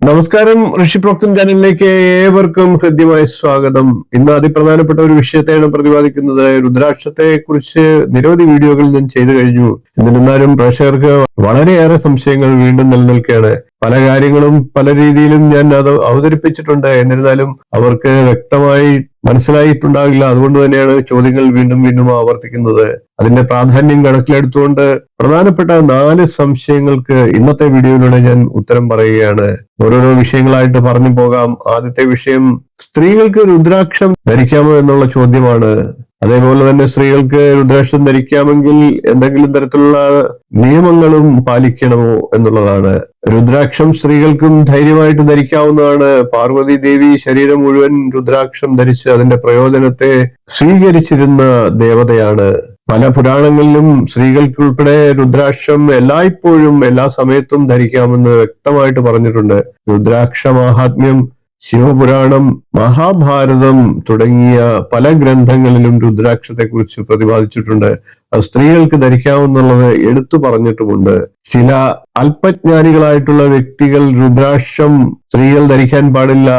നമസ്കാരം. ഋഷിപ്രോക്തം ചാനലിലേക്ക് ഏവർക്കും ഹൃദ്യമായ സ്വാഗതം. ഇന്ന് അതിപ്രധാനപ്പെട്ട ഒരു വിഷയത്തെയാണ് പ്രതിപാദിക്കുന്നത്. രുദ്രാക്ഷത്തെ കുറിച്ച് നിരവധി വീഡിയോകൾ ഞാൻ ചെയ്തു കഴിഞ്ഞു. എന്നിരുന്നാലും പ്രേക്ഷകർക്ക് വളരെയേറെ സംശയങ്ങൾ വീണ്ടും നിലനിൽക്കുകയാണ്. പല കാര്യങ്ങളും പല രീതിയിലും ഞാൻ അത് അവതരിപ്പിച്ചിട്ടുണ്ട്. എന്നിരുന്നാലും അവർക്ക് വ്യക്തമായി മനസ്സിലായിട്ടുണ്ടാകില്ല. അതുകൊണ്ട് തന്നെയാണ് ചോദ്യങ്ങൾ വീണ്ടും വീണ്ടും ആവർത്തിക്കുന്നത്. അതിന്റെ പ്രാധാന്യം കണക്കിലെടുത്തുകൊണ്ട് പ്രധാനപ്പെട്ട 4 സംശയങ്ങൾക്ക് ഇന്നത്തെ വീഡിയോയിലൂടെ ഞാൻ ഉത്തരം പറയുകയാണ്. ഓരോരോ വിഷയങ്ങളായിട്ട് പറഞ്ഞു പോകാം. ആദ്യത്തെ വിഷയം, സ്ത്രീകൾക്ക് രുദ്രാക്ഷം ധരിക്കാമോ എന്നുള്ള ചോദ്യമാണ്. അതേപോലെ തന്നെ സ്ത്രീകൾക്ക് രുദ്രാക്ഷം ധരിക്കാമെങ്കിൽ എന്തെങ്കിലും തരത്തിലുള്ള നിയമങ്ങളും പാലിക്കണമോ എന്നുള്ളതാണ്. രുദ്രാക്ഷം സ്ത്രീകൾക്കും ധൈര്യമായിട്ട് ധരിക്കാവുന്നതാണ്. പാർവതി ദേവി ശരീരം മുഴുവൻ രുദ്രാക്ഷം ധരിച്ച് അതിന്റെ പ്രയോജനത്തെ സ്വീകരിച്ചിരുന്ന ദേവതയാണ്. പല പുരാണങ്ങളിലും സ്ത്രീകൾക്കുൾപ്പെടെ രുദ്രാക്ഷം എല്ലായ്പ്പോഴും എല്ലാ സമയത്തും ധരിക്കാമെന്ന് വ്യക്തമായിട്ട് പറഞ്ഞിട്ടുണ്ട്. രുദ്രാക്ഷ മാഹാത്മ്യം, ശിവപുരാണം, മഹാഭാരതം തുടങ്ങിയ പല ഗ്രന്ഥങ്ങളിലും രുദ്രാക്ഷത്തെ കുറിച്ച് പ്രതിപാദിച്ചിട്ടുണ്ട്. അത് സ്ത്രീകൾക്ക് ധരിക്കാമെന്നുള്ളത് എടുത്തു പറഞ്ഞിട്ടുമുണ്ട്. ചില അല്പജ്ഞാനികളായിട്ടുള്ള വ്യക്തികൾ രുദ്രാക്ഷം സ്ത്രീകൾ ധരിക്കാൻ പാടില്ല,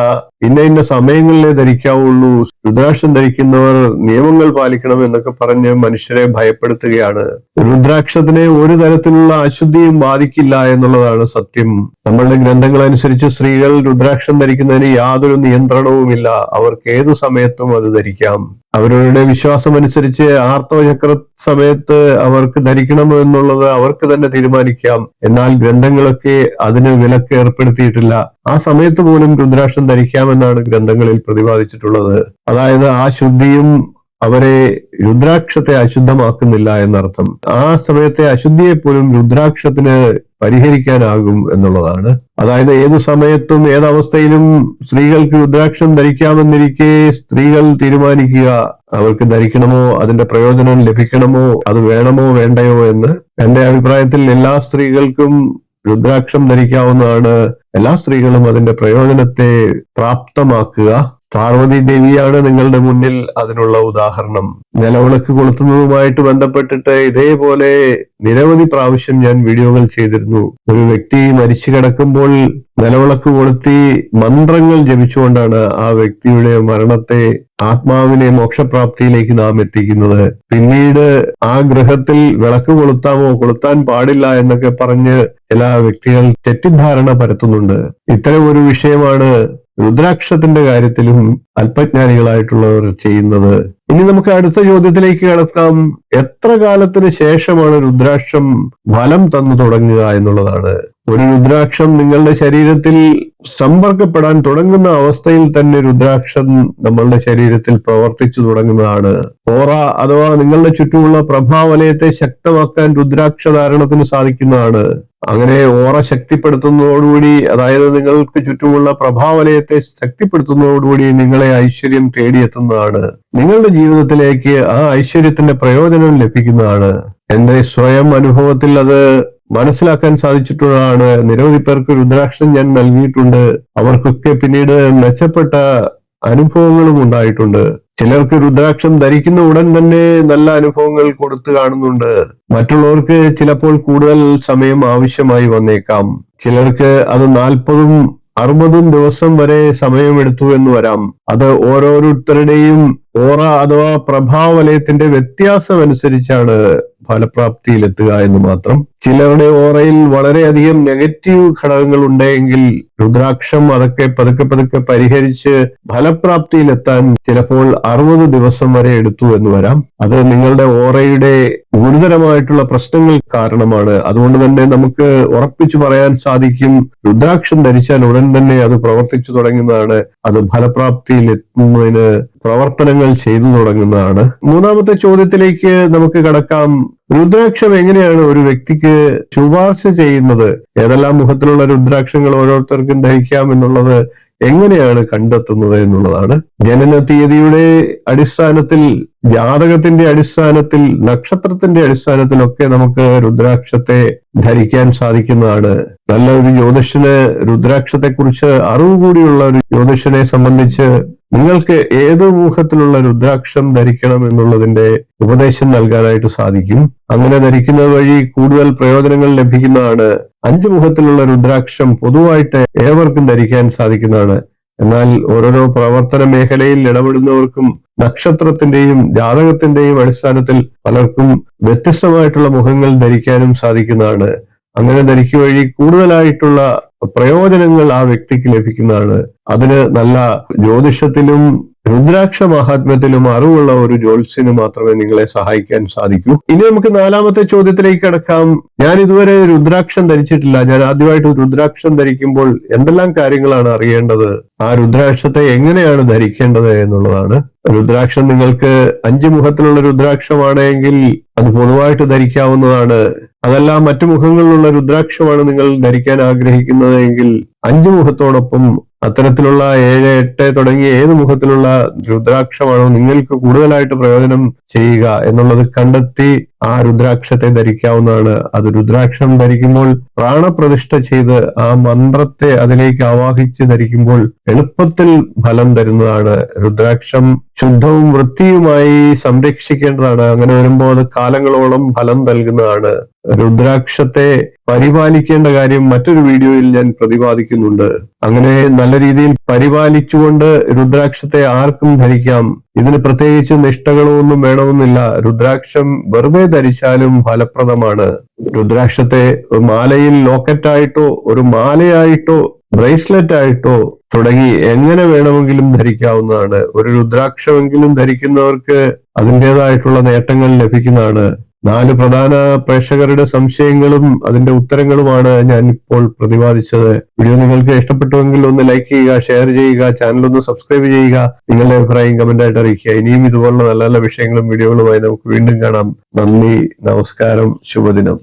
ഇന്ന സമയങ്ങളിലേ ധരിക്കാവുള്ളൂ, രുദ്രാക്ഷം ധരിക്കുന്നവർ നിയമങ്ങൾ പാലിക്കണം എന്നൊക്കെ പറഞ്ഞ് മനുഷ്യരെ ഭയപ്പെടുത്തുകയാണ്. രുദ്രാക്ഷത്തിനെ ഒരു തരത്തിലുള്ള അശുദ്ധിയും ബാധിക്കില്ല എന്നുള്ളതാണ് സത്യം. നമ്മളുടെ ഗ്രന്ഥങ്ങൾ അനുസരിച്ച് സ്ത്രീകൾ രുദ്രാക്ഷം ധരിക്കുന്നതിന് യാതൊരു നിയന്ത്രണവുമില്ല. അവർക്ക് ഏതു സമയത്തും അത് ധരിക്കാം. അവരുടെ വിശ്വാസം അനുസരിച്ച് ആർത്തവചക്ര സമയത്ത് അവർക്ക് ധരിക്കണമോ എന്നുള്ളത് അവർക്ക് തന്നെ തീരുമാനിക്കാം. എന്നാൽ ഗ്രന്ഥങ്ങളൊക്കെ അതിന് വിലക്ക് ഏർപ്പെടുത്തിയിട്ടില്ല. ആ സമയത്ത് പോലും രുദ്രാക്ഷം ധരിക്കാമെന്നാണ് ഗ്രന്ഥങ്ങളിൽ പ്രതിപാദിച്ചിട്ടുള്ളത്. അതായത് ആ ശുദ്ധിയും അവരെ രുദ്രാക്ഷത്തെ അശുദ്ധമാക്കുന്നില്ല എന്നർത്ഥം. ആ സമയത്തെ അശുദ്ധിയെ പോലും രുദ്രാക്ഷത്തിന് പരിഹരിക്കാനാകും എന്നുള്ളതാണ്. അതായത് ഏതു സമയത്തും ഏതവസ്ഥയിലും സ്ത്രീകൾക്ക് രുദ്രാക്ഷം ധരിക്കാമെന്നിരിക്കെ സ്ത്രീകൾ തീരുമാനിക്കുക അവർക്ക് ധരിക്കണമോ, അതിന്റെ പ്രയോജനം ലഭിക്കണമോ, അത് വേണമോ വേണ്ടയോ എന്ന്. എന്റെ അഭിപ്രായത്തിൽ എല്ലാ സ്ത്രീകൾക്കും രുദ്രാക്ഷം ധരിക്കാവുന്നതാണ്. എല്ലാ സ്ത്രീകളും അതിന്റെ പ്രയോജനത്തെ പ്രാപ്തമാക്കുക. പാർവതി ദേവിയാണ് നിങ്ങളുടെ മുന്നിൽ അതിനുള്ള ഉദാഹരണം. നിലവിളക്ക് കൊളുത്തുന്നതുമായിട്ട് ബന്ധപ്പെട്ടിട്ട് ഇതേപോലെ നിരവധി പ്രാവശ്യം ഞാൻ വീഡിയോകൾ ചെയ്തിരുന്നു. ഒരു വ്യക്തി മരിച്ചു കിടക്കുമ്പോൾ നിലവിളക്ക് കൊളുത്തി മന്ത്രങ്ങൾ ജപിച്ചുകൊണ്ടാണ് ആ വ്യക്തിയുടെ മരണത്തെ, ആത്മാവിനെ മോക്ഷപ്രാപ്തിയിലേക്ക് നാം എത്തിക്കുന്നത്. പിന്നീട് ആ ഗൃഹത്തിൽ വിളക്ക് കൊളുത്താമോ കൊളുത്താൻ പാടില്ല എന്നൊക്കെ പറഞ്ഞ് ചില വ്യക്തികൾ തെറ്റിദ്ധാരണ പരത്തുന്നുണ്ട്. ഇത്തരം ഒരു വിഷയമാണ് രുദ്രാക്ഷത്തിന്റെ കാര്യത്തിലും അല്പജ്ഞാനികളായിട്ടുള്ളവർ ചെയ്യുന്നത്. ഇനി നമുക്ക് അടുത്ത ചോദ്യത്തിലേക്ക് കടക്കാം. എത്ര കാലത്തിന് ശേഷമാണ് രുദ്രാക്ഷം ഫലം തന്നു തുടങ്ങുക എന്നുള്ളതാണ്. ഒരു രുദ്രാക്ഷം നിങ്ങളുടെ ശരീരത്തിൽ സമ്പർക്കപ്പെടാൻ തുടങ്ങുന്ന അവസ്ഥയിൽ തന്നെ രുദ്രാക്ഷം നമ്മളുടെ ശരീരത്തിൽ പ്രവർത്തിച്ചു തുടങ്ങുന്നതാണ്. ഓറ അഥവാ നിങ്ങളുടെ ചുറ്റുമുള്ള പ്രഭാവലയത്തെ ശക്തമാക്കാൻ രുദ്രാക്ഷ ധാരണത്തിന് സാധിക്കുന്നതാണ്. അങ്ങനെ ഓറ ശക്തിപ്പെടുത്തുന്നതോടുകൂടി, അതായത് നിങ്ങൾക്ക് ചുറ്റുമുള്ള പ്രഭാവലയത്തെ ശക്തിപ്പെടുത്തുന്നതോടുകൂടി നിങ്ങളെ ഐശ്വര്യം തേടിയെത്തുന്നതാണ്. നിങ്ങളുടെ ജീവിതത്തിലേക്ക് ആ ഐശ്വര്യത്തിന്റെ പ്രയോജനം ലഭിക്കുന്നതാണ്. എന്റെ സ്വയം അനുഭവത്തിൽ അത് മനസ്സിലാക്കാൻ സാധിച്ചിട്ടുള്ളതാണ്. നിരവധി പേർക്ക് രുദ്രാക്ഷം ഞാൻ നൽകിയിട്ടുണ്ട്. അവർക്കൊക്കെ പിന്നീട് മെച്ചപ്പെട്ട അനുഭവങ്ങളും ഉണ്ടായിട്ടുണ്ട്. ചിലർക്ക് രുദ്രാക്ഷം ധരിക്കുന്ന ഉടൻ തന്നെ നല്ല അനുഭവങ്ങൾ കൊടുത്തു കാണുന്നുണ്ട്. മറ്റുള്ളവർക്ക് ചിലപ്പോൾ കൂടുതൽ സമയം ആവശ്യമായി വന്നേക്കാം. ചിലർക്ക് അത് 40ഉം 60ഉം ദിവസം വരെ സമയമെടുത്തു എന്ന് വരാം. അത് ഓരോരുത്തരുടെയും ഓറ അഥവാ പ്രഭാവലയത്തിന്റെ വ്യത്യാസം അനുസരിച്ചാണ് ഫലപ്രാപ്തിയിലെത്തുക എന്ന് മാത്രം. ചിലരുടെ ഓറയിൽ വളരെയധികം നെഗറ്റീവ് ഘടകങ്ങൾ ഉണ്ടെങ്കിൽ രുദ്രാക്ഷം അതൊക്കെ പതുക്കെ പരിഹരിച്ച് ഫലപ്രാപ്തിയിലെത്താൻ ചിലപ്പോൾ 60 ദിവസം വരെ എടുത്തു എന്ന് വരാം. അത് നിങ്ങളുടെ ഓറയുടെ ഗുരുതരമായിട്ടുള്ള പ്രശ്നങ്ങൾ കാരണമാണ്. അതുകൊണ്ട് തന്നെ നമുക്ക് ഉറപ്പിച്ചു പറയാൻ സാധിക്കും, രുദ്രാക്ഷം ധരിച്ചാൽ ഉടൻ തന്നെ അത് പ്രവർത്തിച്ചു തുടങ്ങുന്നതാണ്. അത് ഫലപ്രാപ്തിയിൽ എത്തുന്നതിന് പ്രവർത്തനങ്ങൾ ചെയ്തു തുടങ്ങുന്നതാണ്. മൂന്നാമത്തെ ചോദ്യത്തിലേക്ക് നമുക്ക് കടക്കാം. രുദ്രാക്ഷം എങ്ങനെയാണ് ഒരു വ്യക്തിക്ക് ശുപാർശ ചെയ്യുന്നത്? ഏതെല്ലാം മുഖത്തിലുള്ള രുദ്രാക്ഷങ്ങൾ ഓരോരുത്തർക്കും ധരിക്കാം എന്നുള്ളത് എങ്ങനെയാണ് കണ്ടെത്തുന്നത് എന്നുള്ളതാണ്. ജനന തീയതിയുടെ അടിസ്ഥാനത്തിൽ, ജാതകത്തിന്റെ അടിസ്ഥാനത്തിൽ, നക്ഷത്രത്തിന്റെ അടിസ്ഥാനത്തിലൊക്കെ നമുക്ക് രുദ്രാക്ഷത്തെ ധരിക്കാൻ സാധിക്കുന്നതാണ്. നല്ല ഒരു ജ്യോതിഷന് രുദ്രാക്ഷത്തെ കുറിച്ച് അറിവ് കൂടിയുള്ള ഒരു ജ്യോതിഷനെ സംബന്ധിച്ച് നിങ്ങൾക്ക് ഏത് മുഖത്തിലുള്ള രുദ്രാക്ഷം ധരിക്കണം എന്നുള്ളതിന്റെ ഉപദേശം നൽകാനായിട്ട് സാധിക്കും. അങ്ങനെ ധരിക്കുന്നത് വഴി കൂടുതൽ പ്രയോജനങ്ങൾ ലഭിക്കുന്നതാണ്. 5 മുഖത്തിലുള്ള രുദ്രാക്ഷം പൊതുവായിട്ട് ഏവർക്കും ധരിക്കാൻ സാധിക്കുന്നതാണ്. എന്നാൽ ഓരോരോ പ്രവർത്തന മേഖലയിൽ ഇടപെടുന്നവർക്കും നക്ഷത്രത്തിന്റെയും ജാതകത്തിന്റെയും അടിസ്ഥാനത്തിൽ പലർക്കും വ്യത്യസ്തമായിട്ടുള്ള മുഖങ്ങൾ ധരിക്കാനും സാധിക്കുന്നതാണ്. അങ്ങനെ ധരിക്കുക വഴി കൂടുതലായിട്ടുള്ള പ്രയോജനങ്ങൾ ആ വ്യക്തിക്ക് ലഭിക്കുന്നതാണ്. അതിന് നല്ല ജ്യോതിഷത്തിലും രുദ്രാക്ഷ മഹാത്മ്യത്തിലും അറിവുള്ള ഒരു ജ്യോത്സ്യന് മാത്രമേ നിങ്ങളെ സഹായിക്കാൻ സാധിക്കൂ. ഇനി നമുക്ക് 4ാമത്തെ ചോദ്യത്തിലേക്ക് കടക്കാം. ഞാൻ ഇതുവരെ രുദ്രാക്ഷം ധരിച്ചിട്ടില്ല. ഞാൻ ആദ്യമായിട്ട് രുദ്രാക്ഷം ധരിക്കുമ്പോൾ എന്തെല്ലാം കാര്യങ്ങളാണ് അറിയേണ്ടത്? ആ രുദ്രാക്ഷത്തെ എങ്ങനെയാണ് ധരിക്കേണ്ടത് എന്നുള്ളതാണ്. രുദ്രാക്ഷം നിങ്ങൾക്ക് 5 മുഖത്തിലുള്ള രുദ്രാക്ഷമാണെങ്കിൽ അത് പൊതുവായിട്ട് ധരിക്കാവുന്നതാണ്. അതല്ല മറ്റു മുഖങ്ങളിലുള്ള രുദ്രാക്ഷമാണ് നിങ്ങൾ ധരിക്കാൻ ആഗ്രഹിക്കുന്നത് എങ്കിൽ 5 മുഖത്തോടൊപ്പം അത്തരത്തിലുള്ള 7, 8 തുടങ്ങിയ ഏത് മുഖത്തിലുള്ള രുദ്രാക്ഷമാണോ നിങ്ങൾക്ക് കൂടുതലായിട്ട് പ്രയോജനം ചെയ്യുക എന്നുള്ളത് കണ്ടെത്തി ആ രുദ്രാക്ഷത്തെ ധരിക്കാവുന്നതാണ്. അത് രുദ്രാക്ഷം ധരിക്കുമ്പോൾ പ്രാണപ്രതിഷ്ഠ ചെയ്ത് ആ മന്ത്രത്തെ അതിലേക്ക് ആവാഹിച്ച് ധരിക്കുമ്പോൾ എളുപ്പത്തിൽ ഫലം തരുന്നതാണ്. രുദ്രാക്ഷം ശുദ്ധവും വൃത്തിയുമായി സംരക്ഷിക്കേണ്ടതാണ്. അങ്ങനെ വരുമ്പോൾ അത് കാലങ്ങളോളം ഫലം നൽകുന്നതാണ്. രുദ്രാക്ഷത്തെ പരിപാലിക്കേണ്ട കാര്യം മറ്റൊരു വീഡിയോയിൽ ഞാൻ പ്രതിപാദിക്കുന്നുണ്ട്. അങ്ങനെ നല്ല രീതിയിൽ പരിപാലിച്ചുകൊണ്ട് രുദ്രാക്ഷത്തെ ആർക്കും ധരിക്കാം. ഇതിന് പ്രത്യേകിച്ച് നിഷ്ഠകളോ ഒന്നും വേണമെന്നില്ല. രുദ്രാക്ഷം വെറുതെ ധരിച്ചാലും ഫലപ്രദമാണ്. രുദ്രാക്ഷത്തെ മാലയിൽ ലോക്കറ്റായിട്ടോ ഒരു മാലയായിട്ടോ ബ്രേസ്ലെറ്റ് ആയിട്ടോ തുടങ്ങി എങ്ങനെ വേണമെങ്കിലും ധരിക്കാവുന്നതാണ്. ഒരു രുദ്രാക്ഷമെങ്കിലും ധരിക്കുന്നവർക്ക് അതിൻ്റെതായിട്ടുള്ള നേട്ടങ്ങൾ ലഭിക്കുന്നതാണ്. 4 പ്രധാന പ്രേക്ഷകരുടെ സംശയങ്ങളും അതിന്റെ ഉത്തരങ്ങളുമാണ് ഞാൻ ഇപ്പോൾ പ്രതിപാദിച്ചത്. വീഡിയോ നിങ്ങൾക്ക് ഇഷ്ടപ്പെട്ടുവെങ്കിൽ ഒന്ന് ലൈക്ക് ചെയ്യുക, ഷെയർ ചെയ്യുക, ചാനൽ ഒന്ന് സബ്സ്ക്രൈബ് ചെയ്യുക, നിങ്ങളുടെ അഭിപ്രായം കമന്റ് ആയിട്ട് അറിയിക്കുക. ഇനിയും ഇതുപോലുള്ള നല്ല നല്ല വിഷയങ്ങളും വീഡിയോകളുമായി നമുക്ക് വീണ്ടും കാണാം. നന്ദി, നമസ്കാരം, ശുഭദിനം.